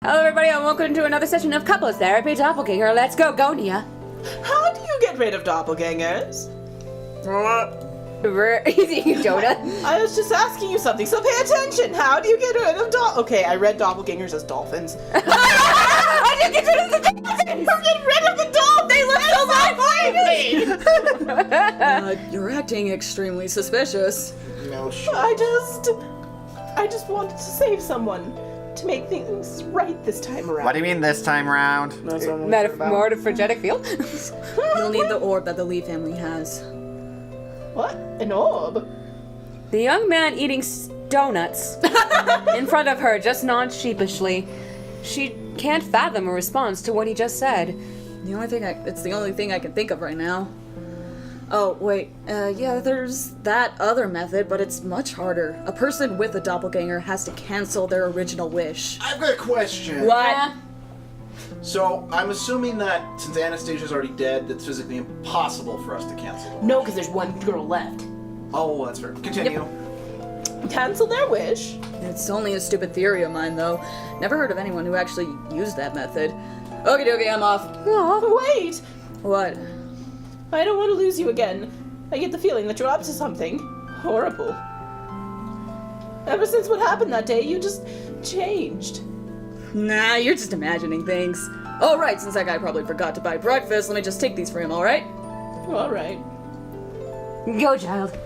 Hello everybody and welcome to another session of Couples Therapy Doppelganger. Let's go, Nia. How do you get rid of doppelgangers? Eating a donut. I was just asking you something, so pay attention. How do you get rid of Okay, I read doppelgangers as dolphins. How do you get rid of the dolphins? Get rid of the dolphins! They look so lively! You're acting extremely suspicious. No shit. I just wanted to save someone. To make things right this time around. What do you mean this time around? That's what I'm talking about. Metaphoric field? You'll need the orb that the Lee family has. What? An orb? The young man eating donuts in front of her just nods sheepishly. She can't fathom a response to what he just said. It's the only thing I can think of right now. Oh, wait. Yeah, there's that other method, but it's much harder. A person with a doppelganger has to cancel their original wish. I've got a question. What? So, I'm assuming that since Anastasia's already dead, it's physically impossible for us to cancel. No, because there's one girl left. Oh, that's fair. Continue. Cancel their wish? It's only a stupid theory of mine, though. Never heard of anyone who actually used that method. Okie dokie, I'm off. Wait! What? I don't want to lose you again. I get the feeling that you're up to something horrible. Ever since what happened that day, you just changed. Nah, you're just imagining things. Oh, right, since that guy probably forgot to buy breakfast, let me just take these for him, alright? Alright. Go, child.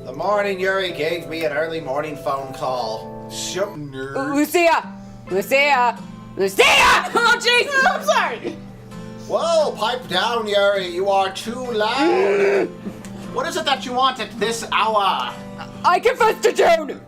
The morning Yuri gave me an early morning phone call. Shut nerd. Lucia! Oh, jeez! I'm sorry! Whoa, pipe down, Yuri. You are too loud. What is it that you want at this hour? I confess to June!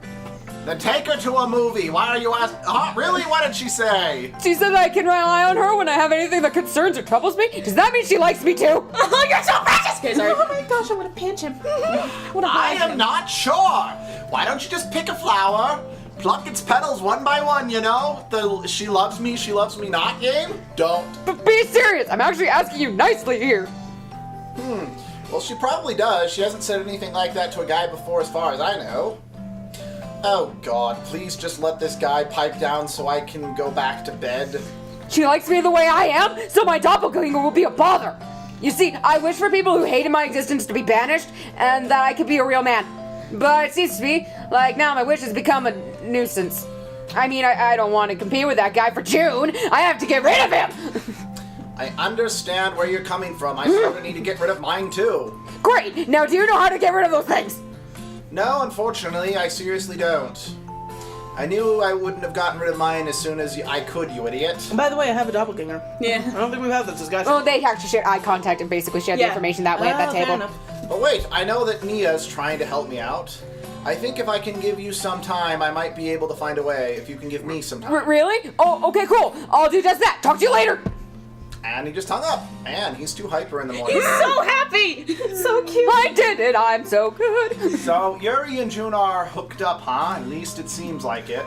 Then take her to a movie. Why are you asking? Really? What did she say? She said I can rely on her when I have anything that concerns or troubles me. Does that mean she likes me too? Oh, you're so precious! Okay, sorry. Oh my gosh, I want to pinch him. I am not sure. Why don't you just pick a flower, pluck its petals one by one, you know? The she loves me not game? Don't. But be serious! I'm actually asking you nicely here. Well, she probably does. She hasn't said anything like that to a guy before as far as I know. Oh god, please just let this guy pipe down so I can go back to bed. She likes me the way I am, so my doppelganger will be a bother. You see, I wish for people who hated my existence to be banished, and that I could be a real man. But it seems to be like now my wish has become a nuisance. I mean, I don't want to compete with that guy for June. I have to get rid of him. I understand where you're coming from. I sort of need to get rid of mine too. Great. Now, do you know how to get rid of those things? No, unfortunately, I seriously don't. I knew I wouldn't have gotten rid of mine as soon as I could, you idiot. And by the way, I have a doppelganger. Yeah. I don't think we've had this discussion. Well, they actually shared eye contact and basically shared the information that way at that fair table. enough. But wait, I know that Nia's trying to help me out. I think if I can give you some time, I might be able to find a way, if you can give me some time. Really? Oh, okay, cool. I'll do just that. Talk to you later. And he just hung up. Man, he's too hyper in the morning. He's so happy! So cute. I did it. I'm so good. So, Yuri and June are hooked up, huh? At least it seems like it.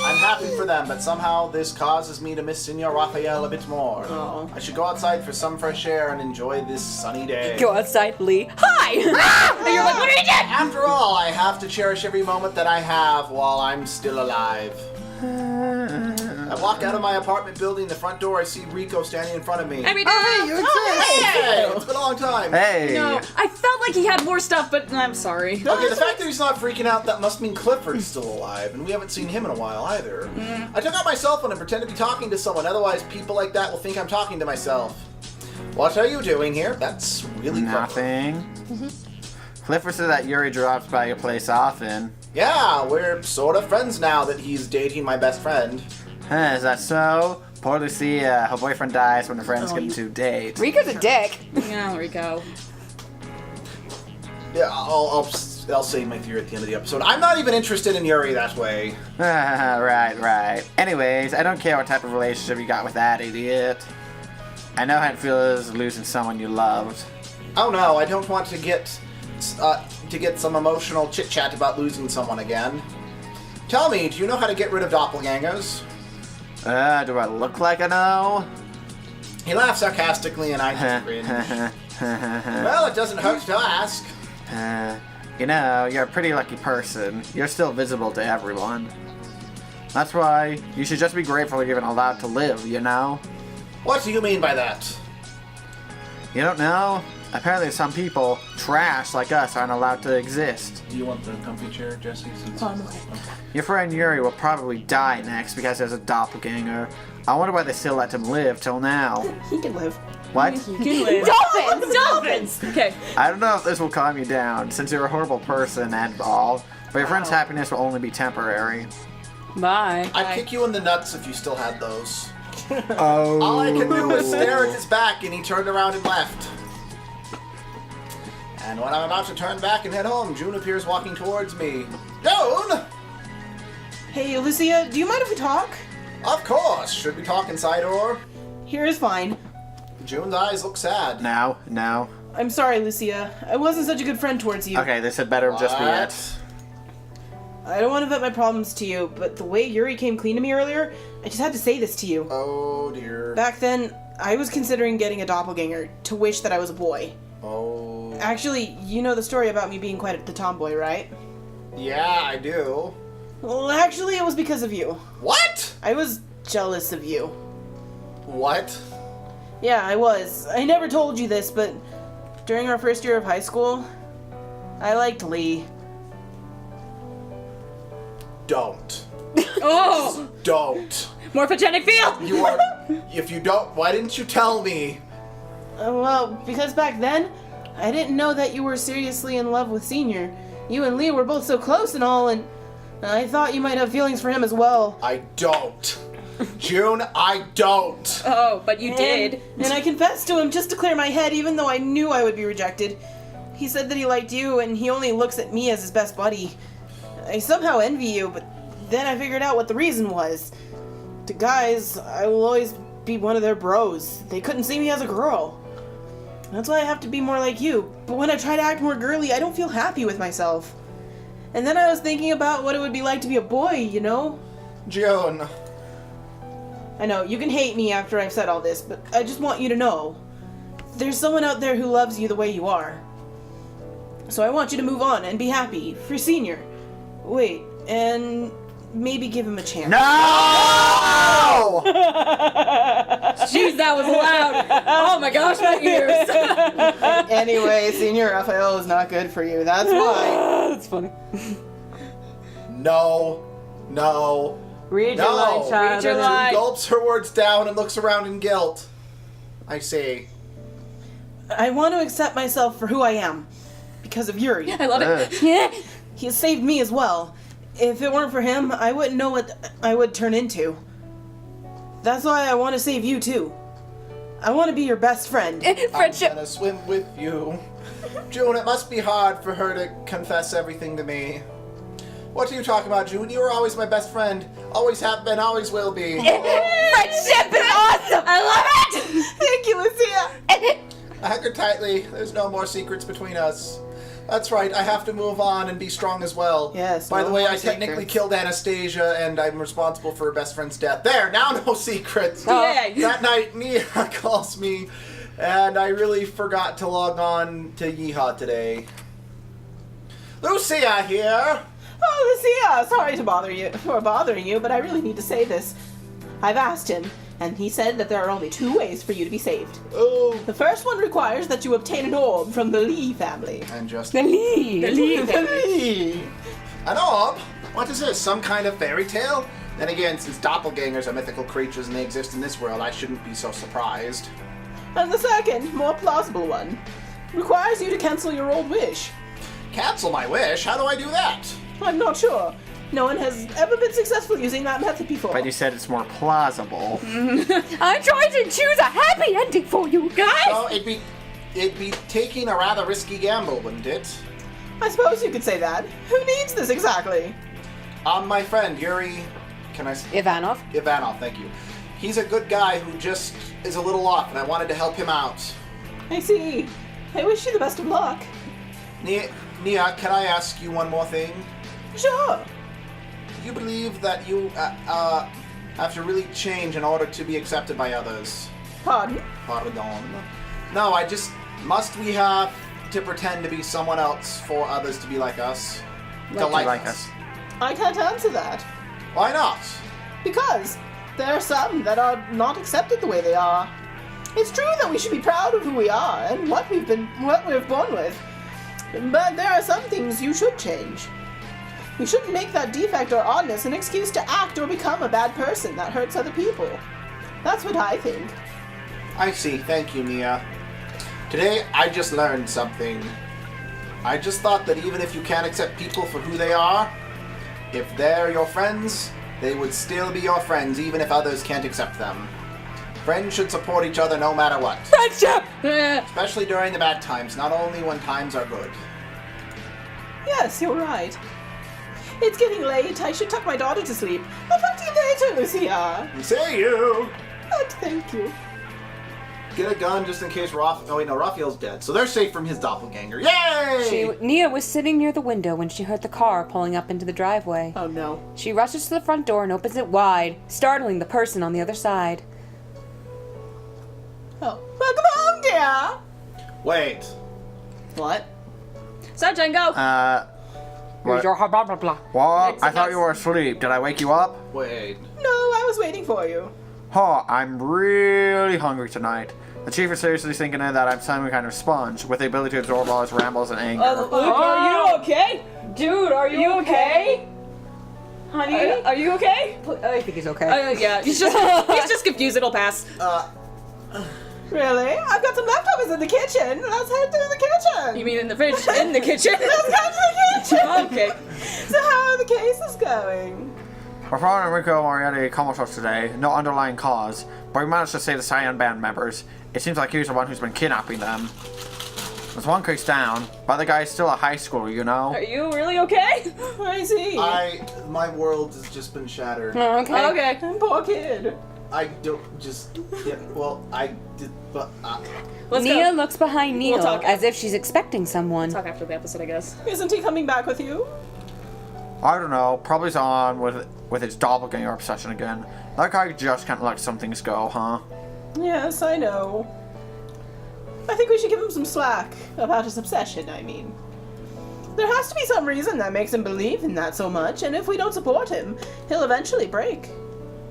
I'm happy for them, but somehow this causes me to miss Senor Raphael a bit more. Oh. I should go outside for some fresh air and enjoy this sunny day. Go outside, Lee. Hi. And you're like, what are you doing? After all, I have to cherish every moment that I have while I'm still alive. I walk out of my apartment building, the front door, I see Rico standing in front of me. Every day. Hey! It's been a long time. Hey! No, I felt like he had more stuff, but I'm sorry. Okay, the fact that he's not freaking out, that must mean Clifford's still alive, and we haven't seen him in a while either. I took out my cell phone and pretend to be talking to someone, otherwise people like that will think I'm talking to myself. What are you doing here? That's really clever. Nothing. Clifford said that Yuri drops by your place often. Yeah, we're sort of friends now that he's dating my best friend. Huh, is that so? Poor Lucia, her boyfriend dies when her friends get into a date. Rika's a dick. Yeah, Rico. Yeah, I'll save my theory at the end of the episode. I'm not even interested in Yuri that way. Right. Anyways, I don't care what type of relationship you got with that idiot. I know how it feels losing someone you loved. Oh no, I don't want to get some emotional chit-chat about losing someone again. Tell me, do you know how to get rid of doppelgangers? Do I look like I know? He laughs sarcastically and I just grin. Well, it doesn't hurt to ask. You know, you're a pretty lucky person. You're still visible to everyone. That's why you should just be grateful you're even allowed to live, you know? What do you mean by that? You don't know? Apparently some people, trash like us, aren't allowed to exist. Do you want the comfy chair, Jesse? Your friend Yuri will probably die next because there's a doppelganger. I wonder why they still let him live till now. He can live. What? You can live. Dolphins! Dolphins! Okay. I don't know if this will calm you down, since you're a horrible person and all, but your friend's happiness will only be temporary. Bye. I'd kick you in the nuts if you still had those. Oh. All I could do was stare at his back, and he turned around and left. And when I'm about to turn back and head home, June appears walking towards me. June! Hey, Lucia, do you mind if we talk? Of course. Should we talk inside or? Here is fine. June's eyes look sad. No. I'm sorry, Lucia. I wasn't such a good friend towards you. Okay, this had better just be it. I don't want to vent my problems to you, but the way Yuri came clean to me earlier, I just had to say this to you. Oh dear. Back then, I was considering getting a doppelganger to wish that I was a boy. Oh. Actually, you know the story about me being quite the tomboy, right? Yeah, I do. Well, actually, it was because of you. What? I was jealous of you. What? Yeah, I was. I never told you this, but during our first year of high school, I liked Lee. Don't. Oh! Don't. Morphogenic field! You are. If you don't, why didn't you tell me? Well, because back then, I didn't know that you were seriously in love with Senior. You and Lee were both so close and all, and I thought you might have feelings for him as well. I don't. June, I don't. Oh, but you did. And I confessed to him just to clear my head, even though I knew I would be rejected. He said that he liked you, and he only looks at me as his best buddy. I somehow envy you, but then I figured out what the reason was. To guys, I will always be one of their bros. They couldn't see me as a girl. That's why I have to be more like you. But when I try to act more girly, I don't feel happy with myself. And then I was thinking about what it would be like to be a boy, you know? June. I know, you can hate me after I've said all this, but I just want you to know. There's someone out there who loves you the way you are. So I want you to move on and be happy for Senior. Wait, and maybe give him a chance. No! Jeez, that was loud. Oh my gosh, my ears. Anyway, Senior Raphael is not good for you, that's why. That's funny. No. Read your No. line, child. Read your June line. gulps her words down and looks around in guilt. I say, I want to accept myself for who I am. Because of Yuri. I love it. Yeah. He has saved me as well. If it weren't for him, I wouldn't know what I would turn into. That's why I want to save you too. I want to be your best friend. Friendship. I'm gonna swim with you. June, it must be hard for her to confess everything to me. What are you talking about, June? You were always my best friend. Always have been, always will be. Friendship is awesome! I love it! Thank you, Lucia. I hug her tightly. There's no more secrets between us. That's right, I have to move on and be strong as well. Yes, By no the way, more I technically secrets. killed Anastasia, and I'm responsible for her best friend's death. There, now no secrets. Yay. That night, Nia calls me, and I really forgot to log on to Yeehaw today. Lucia here. Oh, Lucia, sorry to bothering you, but I really need to say this. I've asked him, and he said that there are only 2 ways for you to be saved. Oh. The first one requires that you obtain an orb from the Lee family. And just The lead. Lee. An orb? What is this? Some kind of fairy tale? Then again, since doppelgangers are mythical creatures and they exist in this world, I shouldn't be so surprised. And the second, more plausible one, requires you to cancel your old wish. Cancel my wish? How do I do that? I'm not sure. No one has ever been successful using that method before. But you said it's more plausible. I'm trying to choose a happy ending for you guys! So it'd be taking a rather risky gamble, wouldn't it? I suppose you could say that. Who needs this exactly? My friend Yuri, Ivanov? Ivanov, thank you. He's a good guy who just is a little off, and I wanted to help him out. I see. I wish you the best of luck. Nia, can I ask you one more thing? Sure. Do you believe that you have to really change in order to be accepted by others? Pardon? Pardon. No, must we have to pretend to be someone else for others to be like us? To Like us. I can't answer that. Why not? Because there are some that are not accepted the way they are. It's true that we should be proud of who we are and what we've born with. But there are some things you should change. We shouldn't make that defect or oddness an excuse to act or become a bad person that hurts other people. That's what I think. I see. Thank you, Nia. Today, I just learned something. I just thought that even if you can't accept people for who they are, if they're your friends, they would still be your friends even if others can't accept them. Friends should support each other no matter what. Friendship! Especially during the bad times, not only when times are good. Yes, you're right. It's getting late. I should tuck my daughter to sleep. I'll talk to you later, Lucia. Say you! And thank you. Get a gun just in case Raphael's dead. So they're safe from his doppelganger. Yay! Nia was sitting near the window when she heard the car pulling up into the driveway. Oh no. She rushes to the front door and opens it wide, startling the person on the other side. Oh, welcome home, dear. Wait. What? So, Django. What? Blah, blah, blah. What? I thought you were asleep. Did I wake you up? Wait. No, I was waiting for you. Huh, I'm really hungry tonight. The chief is seriously thinking that I'm some kind of sponge with the ability to absorb all his rambles and anger. Luke, are you okay? Dude, are you okay? Honey? Are you okay? I think he's okay. Yeah, he's just confused. It'll pass. Really? I've got some leftovers in the kitchen. Let's head to the kitchen. You mean in the fridge? In the kitchen? Let's go to the kitchen. Okay. So how are the cases going? We're following Enrico Moriarty comatose today, no underlying cause, but we managed to save the Cyan Band members. It seems like he's the one who's been kidnapping them. There's one case down, but the guy's still a high schooler, you know? Are you really okay? I see. My world has just been shattered. Oh, okay. Okay. Poor kid. I don't just... Yeah, well, I did... But... Let's Nia go. looks behind Neil talk as if she's expecting someone. Talk after the episode, I guess. Isn't he coming back with you? I don't know, probably he's on with his doppelganger obsession again. That guy just can't let some things go, huh? Yes, I know. I think we should give him some slack about his obsession, I mean. There has to be some reason that makes him believe in that so much, and if we don't support him, he'll eventually break.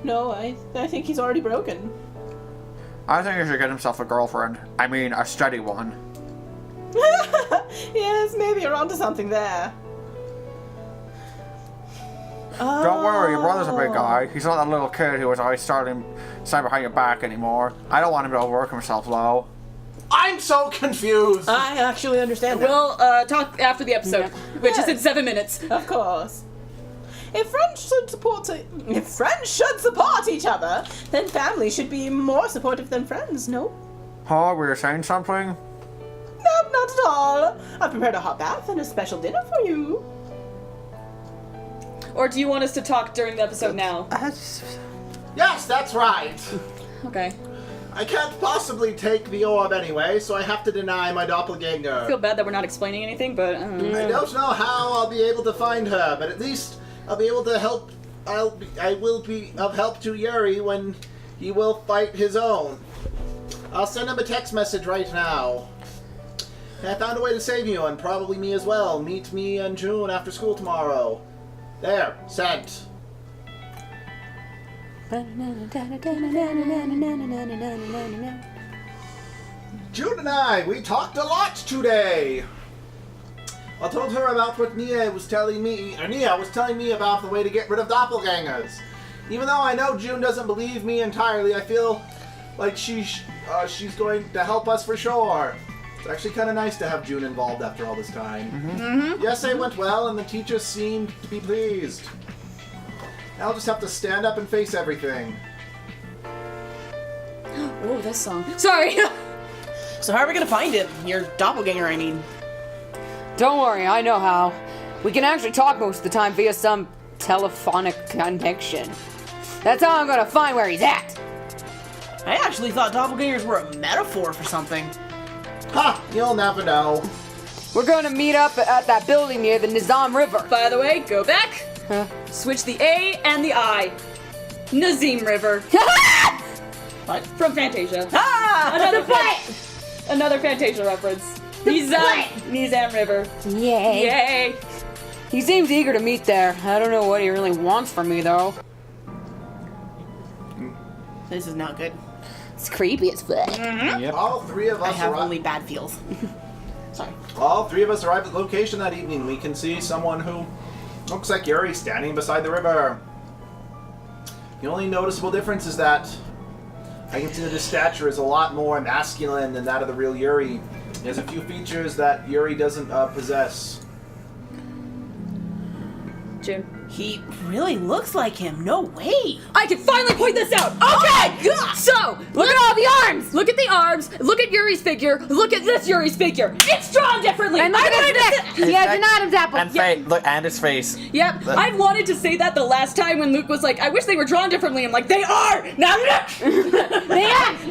No, I think he's already broken. I think he should get himself a girlfriend. I mean, a steady one. Yes, maybe you're onto something there. Don't worry, your brother's a big guy. He's not that little kid who was always starting behind your back anymore. I don't want him to overwork himself, though. I'm so confused! I actually understand that. We'll talk after the episode, which is in 7 minutes. Of course. If friends should support each other, then families should be more supportive than friends, no? Huh, we were saying something? Nope, not at all. I've prepared a hot bath and a special dinner for you. Or do you want us to talk during the episode now? Yes, that's right! Okay. I can't possibly take the orb anyway, so I have to deny my doppelganger. I feel bad that we're not explaining anything, but I don't know. I don't know how I'll be able to find her, but at least I'll be able to help. I will be of help to Yuri when he will fight his own. I'll send him a text message right now. I found a way to save you, and probably me as well. Meet me and June after school tomorrow. There, sent. June and I, we talked a lot today. I told her about what Nia was telling me about the way to get rid of doppelgangers. Even though I know June doesn't believe me entirely, I feel like she's going to help us for sure. It's actually kind of nice to have June involved after all this time. Yes, it went well, and the teachers seemed to be pleased. Now I'll just have to stand up and face everything. Oh, this song. Sorry. So how are we gonna find him? Your doppelganger, I mean. Don't worry, I know how. We can actually talk most of the time via some telephonic connection. That's how I'm gonna find where he's at. I actually thought doppelgangers were a metaphor for something. Ha! You'll never know. We're gonna meet up at that building near the Nizam River. By the way, go back. Huh? Switch the A and the I. Nazim River. What? From Fantasia. Ah! Another Fantasia reference. Nizam River. Yay. Yay. He seems eager to meet there. I don't know what he really wants from me, though. This is not good. It's creepy as fuck. Yep. All three of I us have arrive- only bad feels. Sorry. All three of us arrive at the location that evening. We can see someone who looks like Yuri standing beside the river. The only noticeable difference is that I can see that his stature is a lot more masculine than that of the real Yuri. He has a few features that Yuri doesn't possess. June. He really looks like him. No way. I can finally point this out! Okay! God! So, Look at all the arms! look at the arms, look at Yuri's figure, look at this Yuri's figure! It's drawn differently! And look at his neck! He has an Adam's apple. And face, look, and his face. Yep, I wanted to say that the last time when Luke was like, I wish they were drawn differently. I'm like, they are! Now look!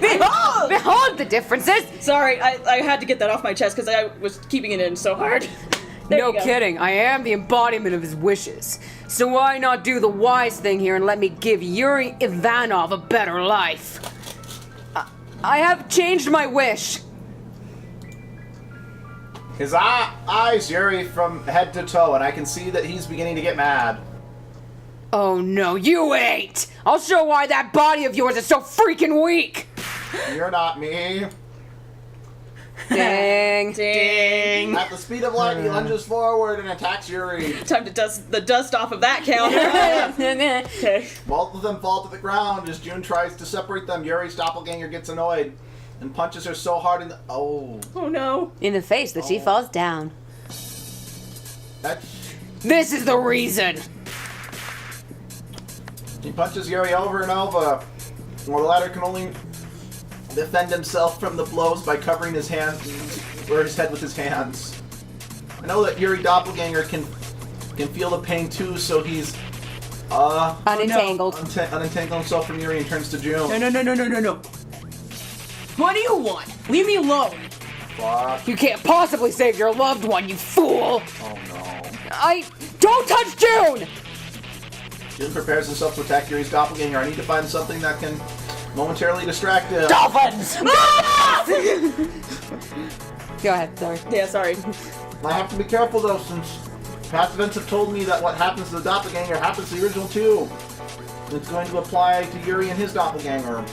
Behold! Behold the differences! Sorry, I had to get that off my chest because I was keeping it in so hard. There No you go. kidding, I am the embodiment of his wishes. So why not do the wise thing here and let me give Yuri Ivanov a better life? I have changed my wish. His eyes, Yuri, from head to toe, and I can see that he's beginning to get mad. Oh no, you ain't! I'll show why that body of yours is so freaking weak! You're not me. Dang. Ding. At the speed of light, he lunges forward and attacks Yuri. Time to dust the dust off of that counter. Okay. Both of them fall to the ground as June tries to separate them. Yuri's doppelganger gets annoyed and punches her so hard in the... Oh. Oh no. In the face that she falls down. That's... This is the reason! He punches Yuri over and over. Well, the latter can only defend himself from the blows by covering his hands or his head with his hands. I know that Yuri Doppelganger can feel the pain too, so he's Unentangled. unentangled himself from Yuri and turns to June. No. What do you want? Leave me alone. Fuck. You can't possibly save your loved one, you fool! Oh no. Don't touch June! June prepares himself to attack Yuri's Doppelganger. I need to find something that can momentarily distract him. Dolphins! Go ahead, sorry. Yeah, sorry. I have to be careful though, since past events have told me that what happens to the Doppelganger happens to the original too. And it's going to apply to Yuri and his Doppelganger.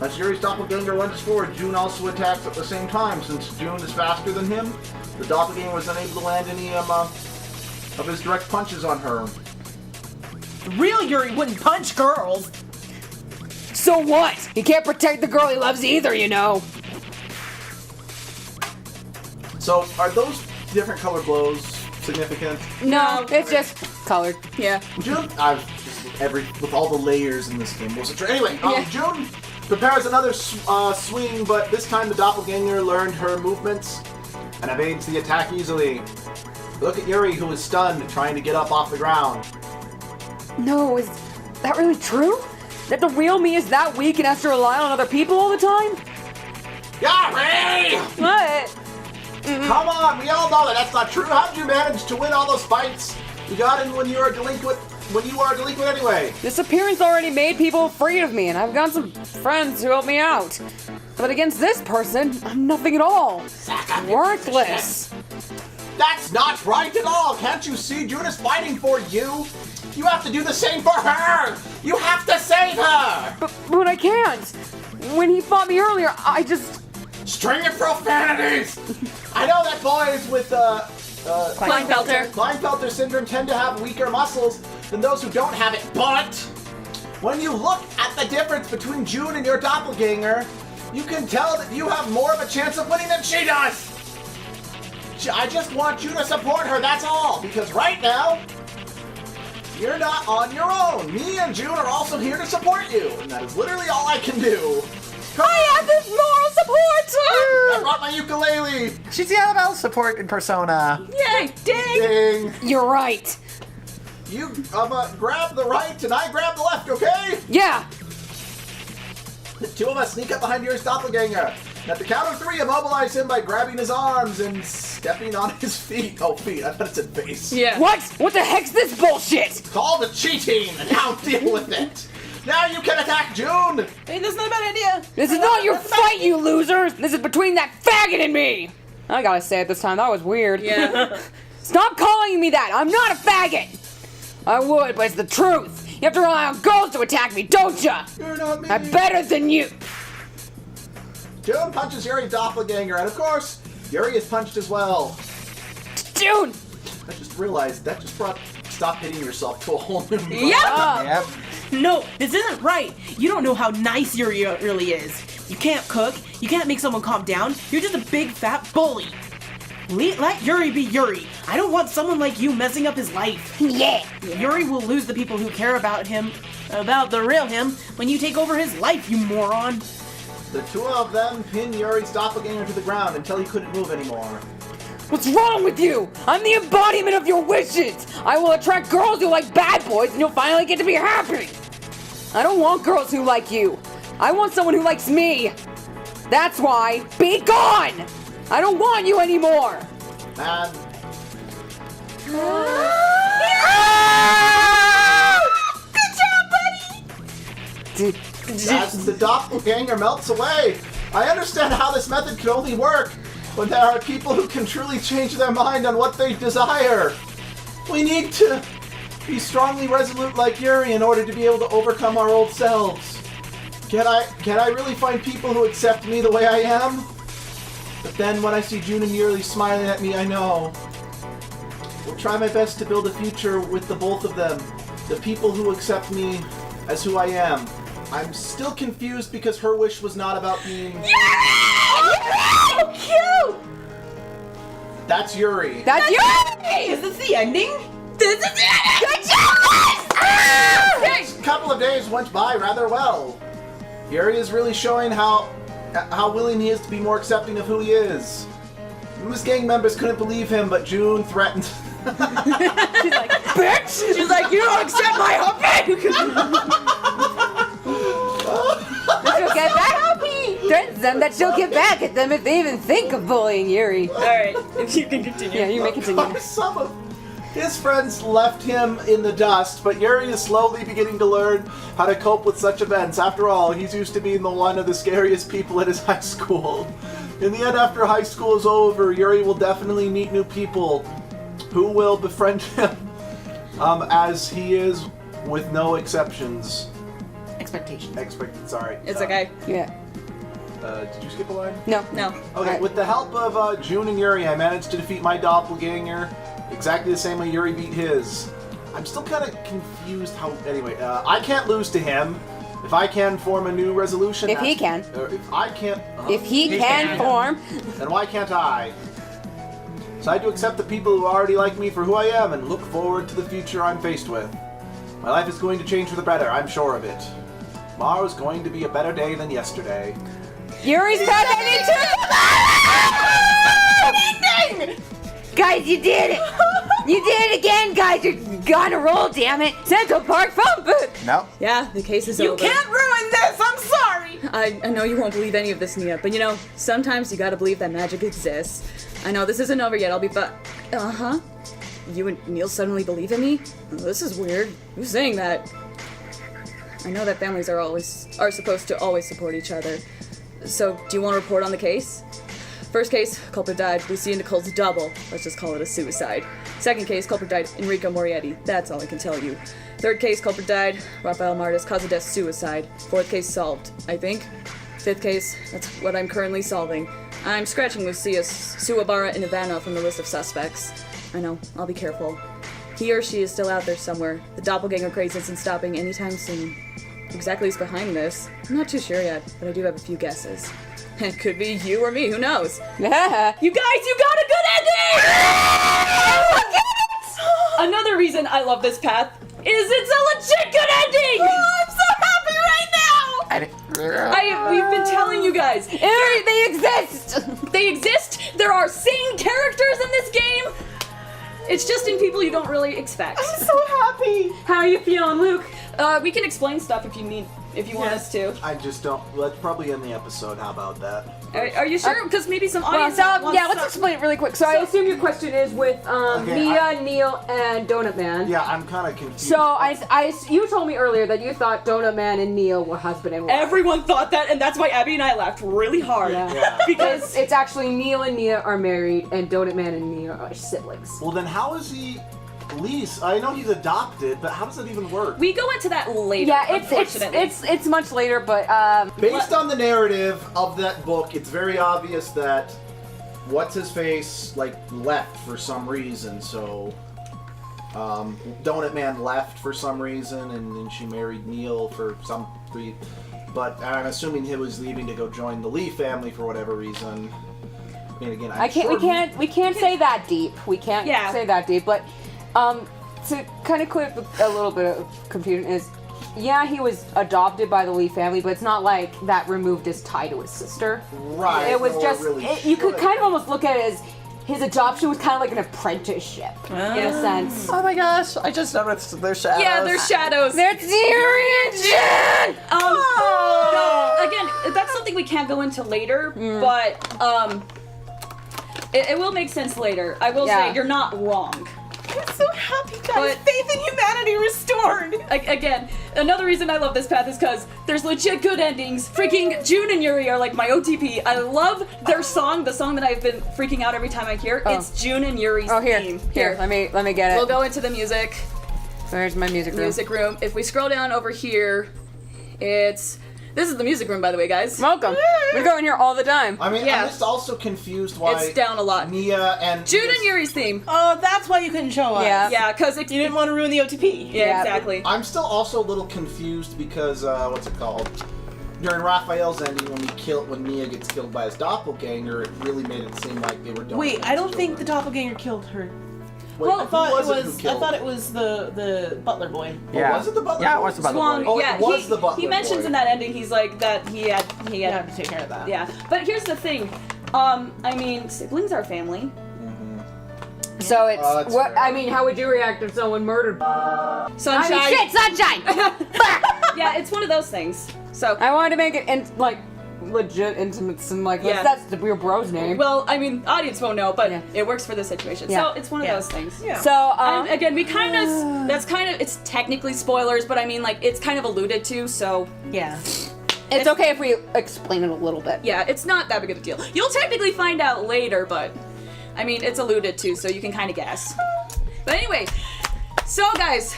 As Yuri's Doppelganger lunges forward, June also attacks at the same time. Since June is faster than him, the Doppelganger was unable to land any of his direct punches on her. The real Yuri wouldn't punch girls. So what? He can't protect the girl he loves either, you know. So, are those different color blows significant? No, it's just colored. Yeah. June, with all the layers in this game, was it anyway? Yeah. June prepares another swing, but this time the Doppelganger learned her movements and evades the attack easily. Look at Yuri, who is stunned, trying to get up off the ground. No, is that really true? That the real me is that weak and has to rely on other people all the time? Yuri! What? Come on, we all know that that's not true. How did you manage to win all those fights? You got in when you were a delinquent. When you are a delinquent anyway. This appearance already made people afraid of me, and I've got some friends who help me out. But against this person, I'm nothing at all. Worthless. That's not right at all. Can't you see June is fighting for you? You have to do the same for her. You have to save her. But I can't. When he fought me earlier, I just... String of profanities! I know that boys with Klinefelter syndrome tend to have weaker muscles than those who don't have it, but when you look at the difference between June and your doppelganger, you can tell that you have more of a chance of winning than she does! I just want you to support her, that's all, because right now, you're not on your own. Me and June are also here to support you, and that is literally all I can do. I have this moral support! I brought my ukulele! She's the Annabelle support in Persona. Yay! Ding! Ding! You're right. You grab the right and I grab the left, okay? Yeah. The two of us sneak up behind your doppelganger. And at the count of 3, immobilize him by grabbing his arms and stepping on his feet. Oh, feet. I thought it said face. Yeah. What? What the heck's this bullshit? Call the cheating and now deal with it. Now you can attack June. Hey, that's not a bad idea. This is not your fight, you losers! This is between that faggot and me! I gotta say it this time, that was weird. Yeah. Stop calling me that! I'm not a faggot! I would, but it's the truth. You have to rely on girls to attack me, don't ya? You're not me. I'm better than you! June punches Yuri's doppelganger, and of course, Yuri is punched as well. June! I just realized that just brought stop hitting yourself to a whole new level. Yeah. Yep. No, this isn't right. You don't know how nice Yuri really is. You can't cook. You can't make someone calm down. You're just a big fat bully. Let Yuri be Yuri. I don't want someone like you messing up his life. Yeah! Yuri will lose the people who care about him, about the real him, when you take over his life, you moron. The two of them pin Yuri's doppelganger to the ground until he couldn't move anymore. What's wrong with you? I'm the embodiment of your wishes! I will attract girls who like bad boys and you'll finally get to be happy! I don't want girls who like you. I want someone who likes me. That's why, be gone! I don't want you anymore! And Good job, buddy! as the doppelganger melts away, I understand how this method can only work when there are people who can truly change their mind on what they desire. We need to be strongly resolute like Yuri in order to be able to overcome our old selves. Can I really find people who accept me the way I am? But then when I see June and Yuri smiling at me, I know. Will try my best to build a future with the both of them. The people who accept me as who I am. I'm still confused because her wish was not about being... So cute! That's Yuri. That's Yuri! Is this the ending? This is it! Good job! Next couple of days went by rather well. Yuri is really showing how willing he is to be more accepting of who he is. His gang members couldn't believe him, but June threatened. She's like, bitch! She's like, you don't accept my hubby! She'll get back. Threatens them that she'll get back at them if they even think of bullying Yuri. Alright, if you can continue. Yeah, you may continue. Some of his friends left him in the dust, but Yuri is slowly beginning to learn how to cope with such events. After all, he's used to being the one of the scariest people at his high school. In the end, after high school is over, Yuri will definitely meet new people who will befriend him as he is, with no exceptions. Expectations. Sorry. It's okay. Yeah. Did you skip a line? No. No. Okay, Alright. with the help of June and Yuri, I managed to defeat my doppelganger exactly the same way Yuri beat his. I'm still kind of confused how... Anyway, I can't lose to him. If I can form a new resolution... If he that's- can. or if I can't... If he can form. Then why can't I? So I had to accept the people who already like me for who I am and look forward to the future I'm faced with. My life is going to change for the better, I'm sure of it. Tomorrow's going to be a better day than yesterday. Yuri's got ending! Guys, you did it! You did it again, guys! You're on a roll, damn it! Central Park phone booth! Nope. Yeah, the case is You over. can't ruin this! I'm sorry! I know you won't believe any of this, Nia, but you know, sometimes you gotta believe that magic exists. I know this isn't over yet, I'll be Uh-huh. You and Neil suddenly believe in me? This is weird. Who's saying that? I know that families are supposed to always support each other. So, do you want to report on the case? First case, culprit died. Lucy and Nicole's double. Let's just call it a suicide. Second case, culprit died. Enrico Morietti. That's all I can tell you. Third case, culprit died. Rafael Martis, cause of death, suicide. Fourth case solved, I think. Fifth case, that's what I'm currently solving. I'm scratching Lucia Suwabara and Ivana from the list of suspects. I know, I'll be careful. He or she is still out there somewhere. The doppelganger craze isn't stopping anytime soon. Exactly who's behind this? I'm not too sure yet, but I do have a few guesses. It could be you or me, who knows? Yeah. You guys, you got a good ending! Look at it! Another reason I love this path is it's a legit good ending! Oh, I'm so happy right now! We've been telling you guys. They exist! They exist! There are sane characters in this game! It's just in people you don't really expect. I'm so happy! How are you feeling, Luke? We can explain stuff if you need. if you want us to. I just don't. Let's probably end the episode. How about that? Are you sure? Because maybe some Well, audience. so, wants yeah, let's some- explain it really quick. So I assume your question is with Okay, Mia, Neil, and Donut Man. Yeah, I'm kind of confused. So you told me earlier that you thought Donut Man and Neil were husband and wife. Everyone thought that, and that's why Abby and I laughed really hard. Yeah. Yeah. Because It's actually Neil and Nia are married, and Donut Man and Nia are siblings. Well, then how is he? Lease? I know he's adopted, but how does that even work? we go into that later. Yeah, unfortunately. it's much later, but Based on the narrative of that book, it's very obvious that what's his face left for some reason. So Donut Man left for some reason, and then she married Neil for some reason. But I'm assuming he was leaving to go join the Lee family for whatever reason. I mean, again, we can't say that deep. We can't Yeah. say that deep. But to kind of clear up a little bit of confusion is, yeah, he was adopted by the Lee family, but it's not like that removed his tie to his sister. Right. It was nor just really you could should. kind of almost look at it as his adoption was kind of like an apprenticeship in a sense. Oh my gosh, I just noticed their shadows. Yeah, there's shadows. That's Yuri and Jen! No, again, that's something we can't go into later, but it will make sense later. I will Yeah. say you're not wrong. I'm so happy, guys. But- Faith in humanity restored. Again, another reason I love this path is because there's legit good endings. Freaking June and Yuri are like my OTP. I love their song, the song that I've been freaking out every time I hear. Oh. It's June and Yuri's Oh, here, theme. here. Let me get it. We'll go into the music. Where's my music room? Music room. If we scroll down over here, this is the music room, by the way, guys. Welcome. We go in here all the time. I mean, Yeah. I'm just also confused why It's down a lot. Nia and June and Yuri's theme. Oh, that's why you couldn't show us. Yeah. Yeah, because You didn't want to ruin the OTP. Yeah, Yeah. exactly. I'm still also a little confused because what's it called? During Raphael's ending, when Nia gets killed by his doppelganger, it really made it seem like they were. Wait, I don't think the children. doppelganger killed her. Wait, I thought who it who was. I killed thought her? it was the butler boy. Yeah. was it the butler Yeah, boy? it was the butler Swan, boy. Oh, it yeah, was the butler he mentions boy. in that ending, he's like that he had, You have to take care of that. yeah. But here's the thing, I mean, siblings are family. So it's that's what fair. I mean. How would you react if someone murdered? Sunshine. I mean, shit, sunshine. Yeah, it's one of those things. So, I wanted to make it legit intimates and Yeah. that's your bro's name. well, I mean, audience won't know, but Yeah. it works for this situation. Yeah. So it's one of Yeah. those things. Yeah. So Again, we kind of, it's technically spoilers, but I mean, like, it's kind of alluded to, so Yeah. it's okay if we explain it a little bit. yeah, it's not that big of a deal. You'll technically find out later, but I mean, it's alluded to, so you can kind of guess. But anyway, so guys.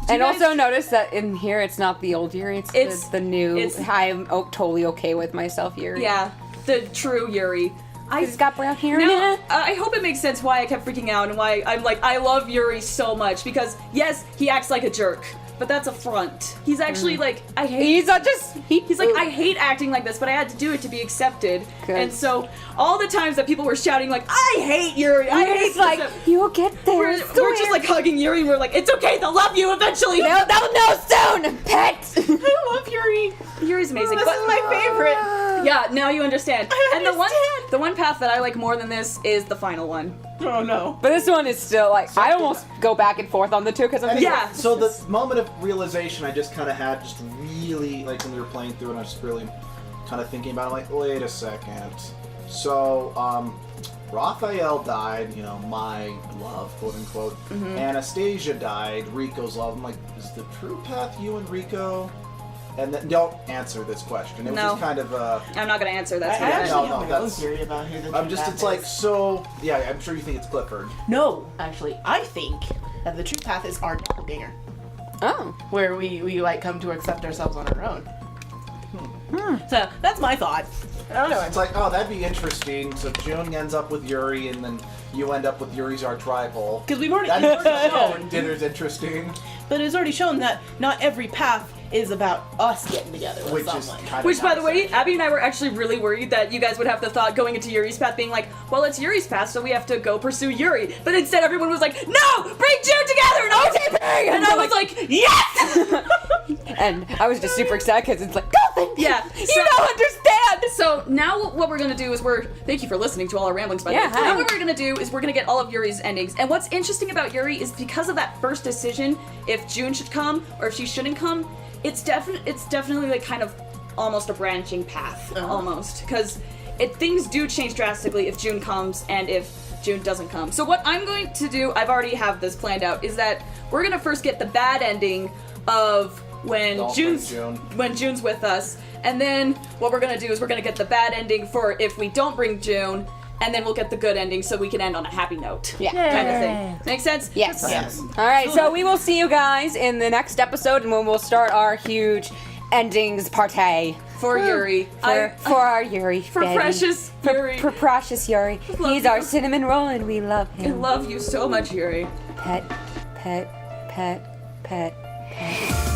do And you guys- also notice that in here it's not the old Yuri, it's the new. I'm totally okay with myself Yuri. yeah, the true Yuri. He's got brown hair Now, now. I hope it makes sense why I kept freaking out and why I'm like, I love Yuri so much because, yes, he acts like a jerk, but that's a front. He's actually like, I hate. He's not just. He's like, I hate acting like this, but I had to do it to be accepted. Good. And so, all the times that people were shouting like, I hate Yuri, I hate He's like, this," you'll get there. we're just like hugging Yuri and we're like, it's okay, they'll love you eventually. they'll know soon, pet. I love Yuri. Yuri's amazing. This but is my favorite. yeah, now you understand. I And the one path that I like more than this is the final one. Oh no. But this one is still like I almost go back and forth on the two because I'm Anyway, Yeah. So the moment of realization I just kind of had, just really, like when we were playing through, and I was just really kind of thinking about it, like, wait a second. So, Raphael died, you know, my love, quote unquote. Anastasia died, Rico's love. I'm like, is the true path you and Rico? And then, don't answer this question. It was No. just kind of, I'm not gonna answer I that. Yeah, actually no, have my own that's- theory about who the I'm true just, path it's like, is. so, yeah, I'm sure you think it's Clifford. No, actually, I think that the true path is our doppelganger, oh. where we like come to accept ourselves on our own. So that's my thought. I don't know. It's like, oh, that'd be interesting. So June ends up with Yuri, and then you end up with Yuri's arch rival. Because we've already That's shown, dinner's interesting, but it's already shown that not every path is about us getting together with which is someone. kind of. Which, by the way, Abby and I were actually really worried that you guys would have the thought going into Yuri's path being like, well, it's Yuri's path, so we have to go pursue Yuri. But instead, everyone was like, no, bring June together, and OTP! And I was like, yes! And I was just super excited because it's like, go! Yeah, You so- don't understand! So now what we're gonna do is thank you for listening to all our ramblings, by the Yeah, way. hi. Now what we're gonna do is we're gonna get all of Yuri's endings. And what's interesting about Yuri is because of that first decision, if June should come or if she shouldn't come, it's definitely like kind of almost a branching path, almost, because things do change drastically if June comes and if June doesn't come. So what I'm going to do, I've already have this planned out, is that we're gonna first get the bad ending of when June's with us, and then what we're gonna do is we're gonna get the bad ending for if we don't bring June, and then we'll get the good ending so we can end on a happy note. Yeah. Kind of thing. Make sense? Yes. Yes. All right, so we will see you guys in the next episode, and when we'll start our huge endings party. For Yuri. For our Yuri. For baby. precious Yuri. For precious Yuri. Love He's our you. cinnamon roll, and we love I him. love you so much, Yuri. Pet, pet, pet, pet.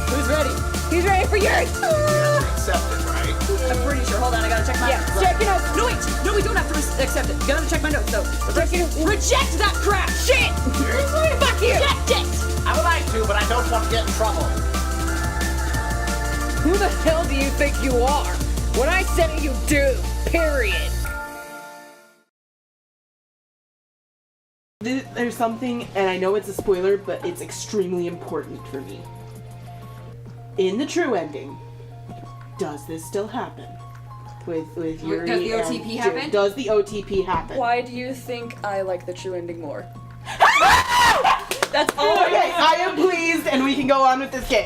Who's ready? He's ready for Yuri. Accept it, right? I'm pretty sure. Hold on, I gotta check my Yeah, check it out. No, wait! No, we don't have to accept it. You gotta check my notes, though. Reject that crap! Shit! Fuck you! Reject it! I would like to, but I don't want to get in trouble. Who the hell do you think you are? When I said it, you do. Period. There's something, and I know it's a spoiler, but it's extremely important for me. In the true ending, does this still happen? With Yuri Does the and OTP June? happen? Does the OTP happen? Why do you think I like the true ending more? That's all. Okay, I am pleased, and we can go on with this game.